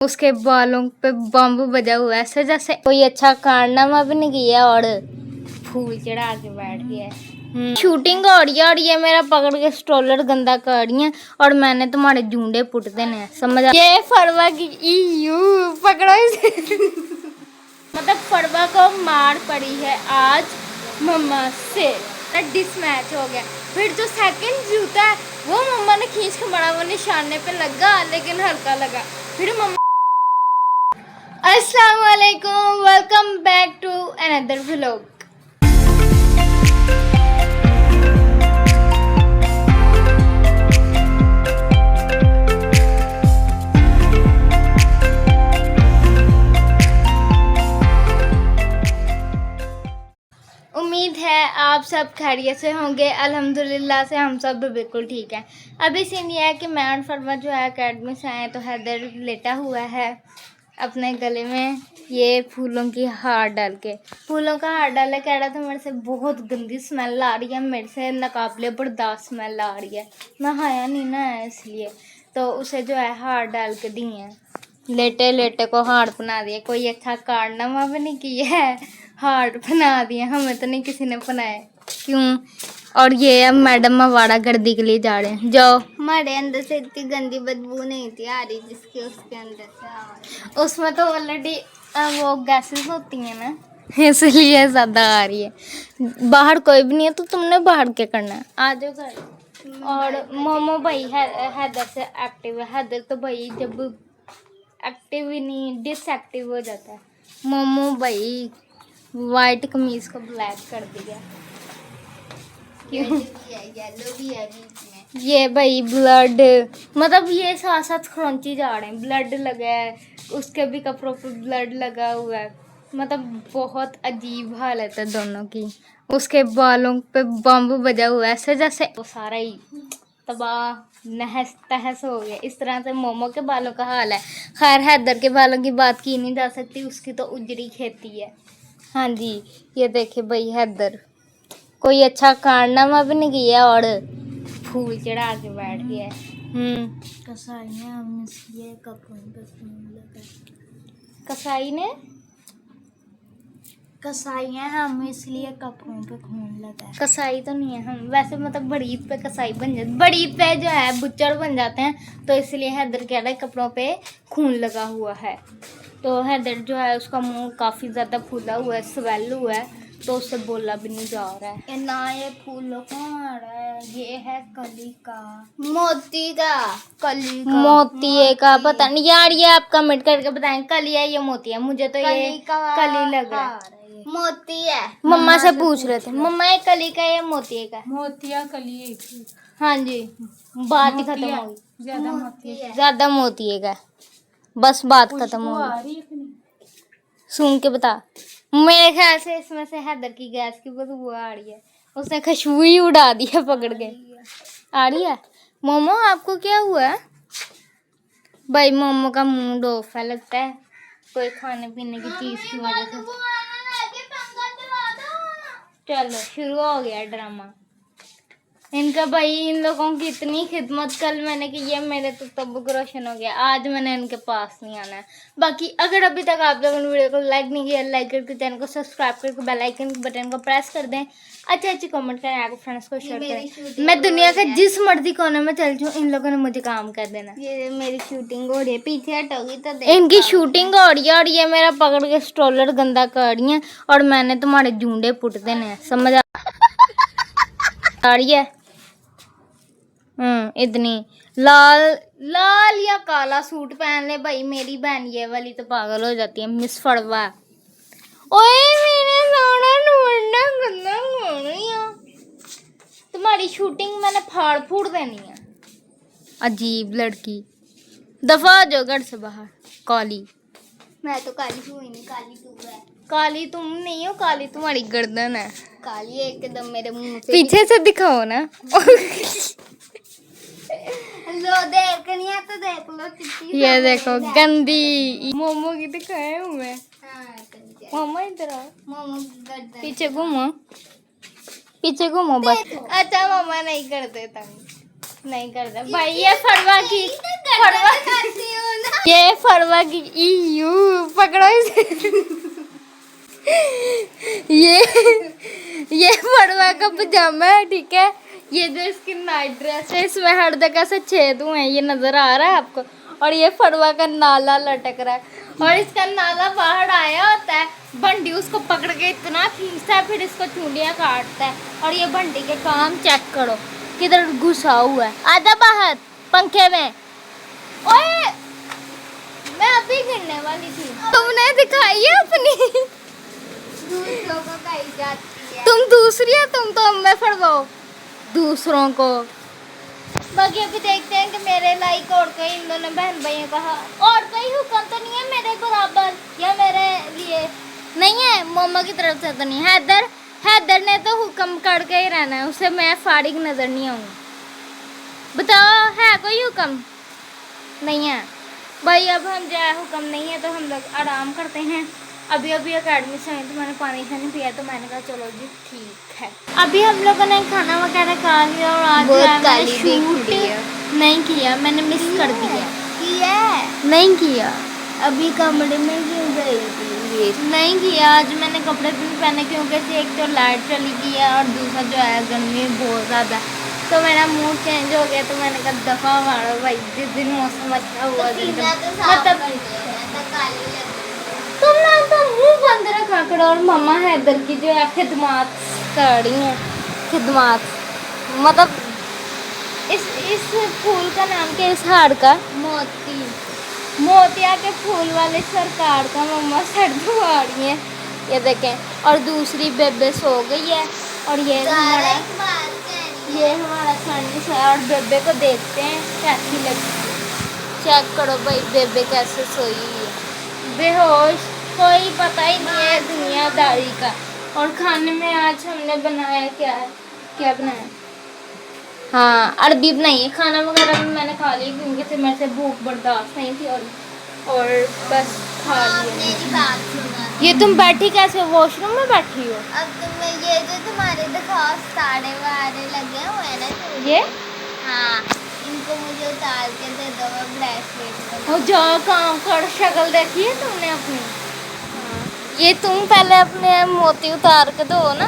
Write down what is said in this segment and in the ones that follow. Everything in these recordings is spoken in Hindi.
उसके बालों पे बम बजा हुआ है, ऐसे जैसे कोई अच्छा कारनामा भी नहीं किया और फूल चढ़ा के बैठ गया है। शूटिंग हो रही है और ये मेरा पकड़ के स्ट्रोलर गंदा कर रही है और मैंने तुम्हारे झुंडे पुट देने, समझ आ? ये फरवा की पकड़ो इसे। मतलब फरवा को मार पड़ी है आज मम्मा से, डिस मैच हो गया। फिर जो सेकंड जूता है वो मम्मा ने खींच के मारा, वो निशाने पे लगा लेकिन हल्का लगा। फिर मम्मा अस्सलाम वालेकुम, welcome back to another vlog. उम्मीद है आप सब खैरियत से होंगे। अल्हम्दुलिल्लाह से हम सब भी बिल्कुल ठीक हैं। अभी सीन ये है कि मैं और फरमा जो है अकेडमी से आए तो हैदर लेटा हुआ है अपने गले में ये फूलों की हार डाल के, फूलों का हार डाल कह रहा था मेरे से बहुत गंदी स्मेल आ रही है, मेरे से नाकाबिले बर्दाश्त स्मेल आ रही है, नहाया नहीं ना है इसलिए। तो उसे जो है हार डाल के दिए हैं, लेटे लेटे को हार बना दिया। कोई अच्छा कारनामा भी नहीं किया है, हार्ट बना दिए। हमें तो नहीं किसी ने बनाया, क्यों? और ये अब मैडम अवाड़ा गर्दी के लिए जा रहे हैं। जाओ। हमारे अंदर से इतनी गंदी बदबू नहीं थी आ रही जिसके उसके अंदर से आ रही। उसमें तो ऑलरेडी वो गैसेस होती हैं ना, इसलिए ज़्यादा आ रही है। बाहर कोई भी नहीं है तो तुमने बाहर क्या करना है, आ जाओ घर। और मोमो भाई हैदर से एक्टिव है। हैदर तो भाई जब एक्टिव ही नहीं डिसएक्टिव हो जाता है। मोमो भाई वाइट कमीज को ब्लैक कर दिया। क्यों? येलो भी है बीच में। ये भाई ब्लड, मतलब ये साथ साथ खरोंची जा रहे हैं, ब्लड लगा है, उसके भी कपड़ों पे ब्लड लगा हुआ है। मतलब बहुत अजीब हालत है दोनों की। उसके बालों पे बम बजा हुआ है, ऐसे जैसे वो सारा ही तबाह नहस तहस हो गया। इस तरह से मोमो के बालों का हाल है। खैर हैदर के बालों की बात की नहीं जा सकती, उसकी तो उजड़ी खेती है। हाँ जी, ये देखे भाई हैदर कोई अच्छा कारनामा भी नहीं किया और फूल चढ़ा के बैठ गया है। कसाइयाँ हम इसलिए कपड़ों पे खून लगा, कसाई ने कसाइयाँ हम इसलिए कपड़ों पे खून लगा। कसाई तो नहीं है हम, वैसे मतलब बड़ी ईद पे कसाई बन जाते, बड़ी ईद पे जो है बुच्चर बन जाते हैं, तो इसलिए हैदर कह रहा है कपड़ों पे खून लगा हुआ है। तो हैदर जो है उसका मुंह काफ़ी ज़्यादा फूला हुआ है, स्वेल हुआ है, तो उससे बोला भी नहीं जा रहा है। ना ये फूलों का हार है, ये है कली का, मोती का, कली का, मोती का पता नहीं यार, ये आप कमेंट करके बताएं कली है या मोती है। मुझे तो ये कली लग रहा है। मोती है। मम्मा से पूछ रहे थे, मम्मा ये कली का या मोती का? मोतिया कली। हाँ जी, बात ही खत्म हो गई। ज्यादा मोती है, ज्यादा मोती का, बस बात खत्म हो गई। सुन के बता। मेरे ख्याल से इसमें से हैदर की गैस की बदबू आ रही है, उसने खुशबू ही उड़ा दी है पकड़ के। आ रही है? मोमो आपको क्या हुआ है भाई? मोमो का मूड ऑफ है लगता है, कोई खाने पीने की चीज की वजह से। चलो शुरू हो गया ड्रामा इनका। भाई इन लोगों की इतनी खिदमत कल मैंने की है, मेरे तो तब रोशन हो गया। आज मैंने इनके पास नहीं आना है। बाकी अगर अभी तक आप लोगों ने वीडियो को लाइक नहीं किया, लाइक करके चैनल को सब्सक्राइब करके बेल आइकन बटन को प्रेस कर दें, अच्छे अच्छे कमेंट करें, आपके फ्रेंड्स को शेयर करें। मैं दुनिया के जिस मर्जी कोने में चल जाऊँ, इन लोगों ने मुझे काम कर देना। ये मेरी शूटिंग हो रही है, पीछे हटोगी तो इनकी शूटिंग हो रही है और ये मेरा पकड़ के स्ट्रोलर गंदा कर रही है और मैंने तुम्हारे झुंडे पुट देने हैं, समझ आ रही है? इतनी लाल लाल या काला सूट पहन ले भाई। मेरी बहन ये वाली तो पागल हो जाती है, मिस फड़वा। ओए मेरा सोना ढूंढना गंदा हो रही है, तुम्हारी शूटिंग मैंने फाड़ फूड़ देनी है। अजीब लड़की, दफा आ जाओ घर से बाहर। काली, मैं तो काली हुई नहीं, काली तू है। काली तुम नहीं हो, काली तुम्हारी गर्दन है। काली एकदम मेरे मुंह से पीछे से दिखाओ ना। लो देखनी है तो देख लो कितनी। ये देखो गंदी मोमो की दिखाए हुए। हाँ, मोमो इधर आओ, मोमो गर्दन पीछे घूमो, पीछे घूमो बस। अच्छा मामा नहीं कर देता। नहीं करता भाई। ये फड़वा की ये फड़वा की यू पकड़ो इसे। ये फड़वा का पजामा है, ठीक है। ये जो इसकी नाइट ड्रेस है, इसमें हर जगह से छेद हुए हैं, ये नजर आ रहा है आपको। और ये फड़वा का नाला लटक रहा है, और इसका नाला बाहर आया होता है। बंटी उसको पकड़ के इतना खींचता है, फिर इसको चूड़ियाँ काटता है। और ये बंटी के काम चेक करो किधर घुसा हुआ है। आधा बाहर पंखे में। ओए मैं अभी गिरने वाली थी, तुमने दिखाई है अपनी। दूसरों को कही जाती है। तुम दूसरी है, तुम तो हमें फड़वाओ दूसरों को। बाकी अभी देखते हैं कि मेरे लाइक और कोई इन दोनों बहन भाइयों का और कोई हुक्म तो नहीं है मेरे बराबर या मेरे लिए नहीं है। मम्मा की तरफ से तो नहीं। हैदर ने तो हुक्म करके ही रहना है, उसे मैं फारिग नजर नहीं आऊँगी। बताओ है कोई हुक्म? नहीं है भाई। अब हम जाए, हुक्म नहीं है तो हम लोग आराम करते हैं। अभी अकेडमी से आई तो मैंने पानी से नहीं पिया, तो मैंने कहा चलो जी ठीक है। अभी हम लोगों ने खाना वगैरह खा लिया और आज मैंने शूट नहीं किया, मैंने मिस कर दिया। नहीं किया। अभी कमरे में क्यों गई थी? नहीं किया आज मैंने, कपड़े भी नहीं पहने क्योंकि एक तो लाइट चली गई है और दूसरा जो है गर्मी बहुत ज़्यादा, तो मेरा मूड चेंज हो गया। तो मैंने कहा दफ़ा मारो भाई, जिस दिन मौसम अच्छा हुआ मतलब तुम ना तो मुंह बंद रखा करो। और मम्मा हैदर की जो है खिदमात कर रही हैं, खिदमात मतलब इस फूल का नाम क्या है? इस हार का मोतिया के फूल वाले सरकार का मम्मा सर धुआ रही है, ये देखें। और दूसरी बेबे सो गई है, और ये हमारा सन्निस है। और बेबे को देखते हैं कैसी लगती है। चेक करो भाई बेबे कैसे सोई है, बेहोश, कोई पता ही नहीं है दुनियादारी का। और खाने में आज हमने बनाया क्या है, क्या बनाया? हाँ अरबी बनाई है। खाना वगैरह भी मैंने खा लिया क्योंकि फिर मेरे से भूख बर्दाश्त नहीं थी, और बस खा लिया। मेरी बात सुना। ये तुम बैठी कैसे, वॉशरूम में बैठी हो? अब तुम्हें ये जो तुम्हारे दिखाओ साड़े वारे लगे हुए हैं ना, ये हाँ इनको मुझे उतार के दे दो, मैं ब्रेसलेट वो जो काम कर शक्ल देखी है तुमने अपनी? ये तुम पहले अपने मोती उतार के दो ना।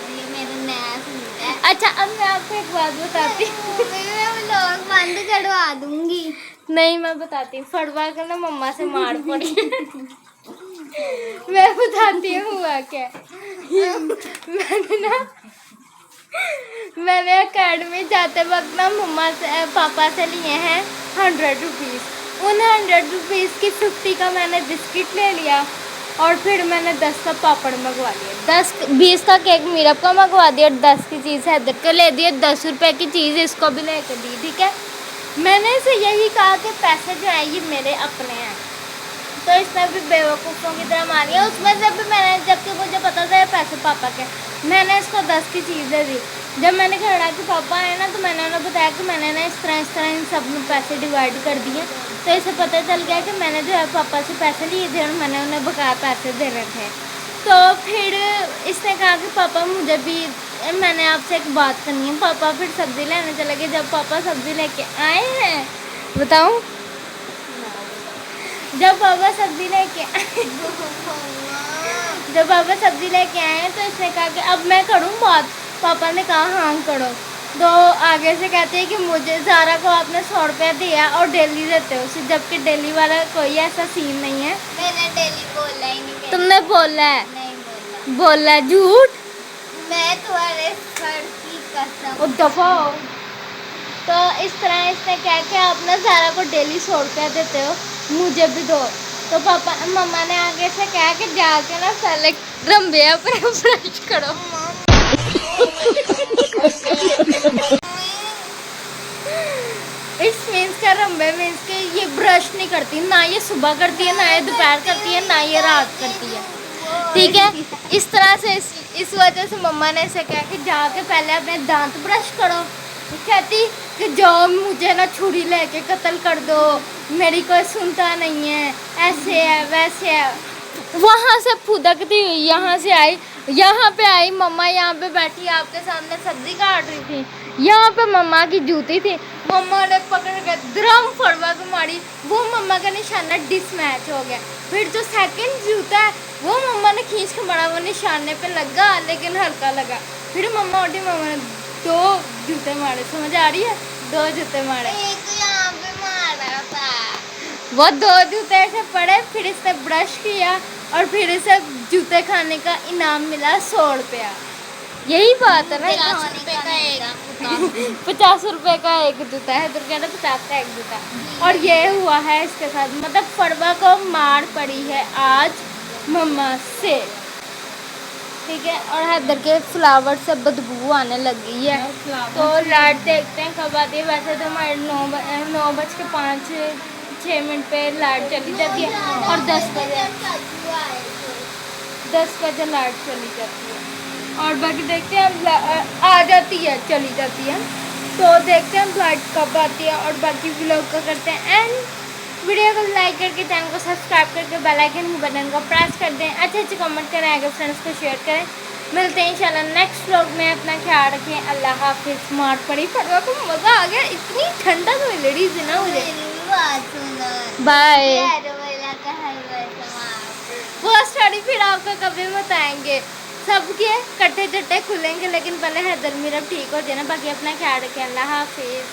ये मेरा नया सूट है। अच्छा अब मैं आपको एक बात बताती हूँ। मैं व्लॉग बंद करवा दूंगी। नहीं मैं बताती हूँ, फड़वा कर ना मम्मा से मार पड़ी। मैं बताती हूँ हुआ क्या। मैंने अकेडमी जाते वक्त ना मम्मा से पापा से लिए हैं 100 रुपीज़। उन 100 रुपीज़ की 50 का मैंने बिस्किट ले लिया, और फिर मैंने 10 का पापड़ मंगवा लिया, 20 का केक मीरब का मंगवा दिया, और 10 की चीज़ हैदर को ले दी, 10 रुपए की चीज़ इसको भी लेकर दी, ठीक है। मैंने इसे यही कहा कि पैसे जो है ये मेरे अपने हैं, तो इसने भी बेवकूफ़ों की तरह मारी है। उसमें से भी मैंने, जबकि मुझे पता था पैसे पापा के, मैंने इसको 10 की चीज़ें दी। जब मैंने कहा कि पापा आए ना, तो मैंने उन्हें बताया कि मैंने ना इस तरह इन सब में पैसे डिवाइड कर दिए। तो इसे पता चल गया कि मैंने जो है पापा से पैसे लिए थे और मैंने उन्हें बकाया पैसे देने थे। तो फिर इसने कहा कि पापा मुझे भी, मैंने आपसे एक बात करनी है। पापा फिर सब्ज़ी लेने चले गए। जब पापा सब्ज़ी लेके आए हैं, बताऊँ, जब पापा सब्ज़ी लेके आए तो इसने कहा कि अब मैं करूँ बात। पापा ने कहा हाँ करो। तो आगे से कहते हैं कि मुझे ज़ारा को आपने 100 रुपया दिया और डेली देते हो उसे, जबकि डेली वाला कोई ऐसा सीन नहीं है। मैंने डेली बोला ही नहीं। तुमने बोला है? नहीं बोला झूठ। मैं तुम्हारे सर की कसम। और दफा हो। तो इस तरह इसने कहा कि आप ना ज़ारा को डेली 100 रुपया देते हो, मुझे भी दो। तो पापा मम्मा ने आगे से कहा कि जाके ना पहले रंबे अपने ब्रश करो। इस मीन्स का रंबे मीन्स के ये ब्रश नहीं करती, ना ये सुबह करती है, ना ये दोपहर करती है, ना ये रात करती है, ठीक है। इस तरह से इस वजह से मम्मा ने इसे कहा कि जाके पहले अपने दांत ब्रश करो। कहती कि जाओ मुझे ना छुरी लेके कत्ल कर दो, मेरी कोई सुनता नहीं है, ऐसे है वैसे है। वहाँ से फुदकती हुई यहाँ से आई यहाँ पे आई मम्मा, यहाँ पे बैठी आपके सामने सब्जी काट रही थी। यहाँ पे मम्मा की जूती थी, मम्मा ने पकड़ के द्रम फड़वा के मारी, वो मम्मा का निशाना डिसमैच हो गया। फिर जो सेकंड जूता है वो मम्मा ने खींच के मारा, वो निशाने पे लगा लेकिन हल्का लगा। फिर मम्मा उठी, मम्मा ने 2 जूते मारे, समझ आ रही है, 2 जूते मारे। एक यहाँ पे मारा था। वो 2 जूते ऐसे पड़े, फिर इसने ब्रश किया और फिर इसे जूते खाने का इनाम मिला 100 रुपया। यही बात है ना, 50 रुपए का एक 50 रुपए का एक जूता है, तो कहते 50 का एक जूता। और ये हुआ है इसके साथ, मतलब फड़वा को मार पड़ी है आज मम्मा से, ठीक है। और हैदर के फ्लावर से बदबू आने लगी है, तो लाइट देखते हैं कब आती है। वैसे तो हमारे 9:05-6 मिनट पे लाइट चली जाती है और 10 बजे लाइट चली जाती है। और बाकी देखते हैं हम आ जाती है, चली जाती है, तो देखते हैं लाइट कब आती है। और बाकी व्लॉग को करते हैं एंड, वीडियो को लाइक करके चैनल को सब्सक्राइब करके बेल आइकन बटन को प्रेस कर दें, अच्छे कमेंट करें, अगर फ्रेंड्स को शेयर करें। मिलते हैं इंशाल्लाह नेक्स्ट व्लॉग में, अपना ख्याल रखें, अल्लाह हाफिज़। मार पड़ी फटवा को, मज़ा आ गया, इतनी ठंडक हुई लेडीज ना मुझे। बाय। वो स्टडी फिर आपको कभी बताएंगे, सबके कट्टे चट्टे खुलेंगे, लेकिन पहले हैदर मेरा ठीक हो जाए ना। बाकी अपना ख्याल रखें, अल्लाह हाफिज़।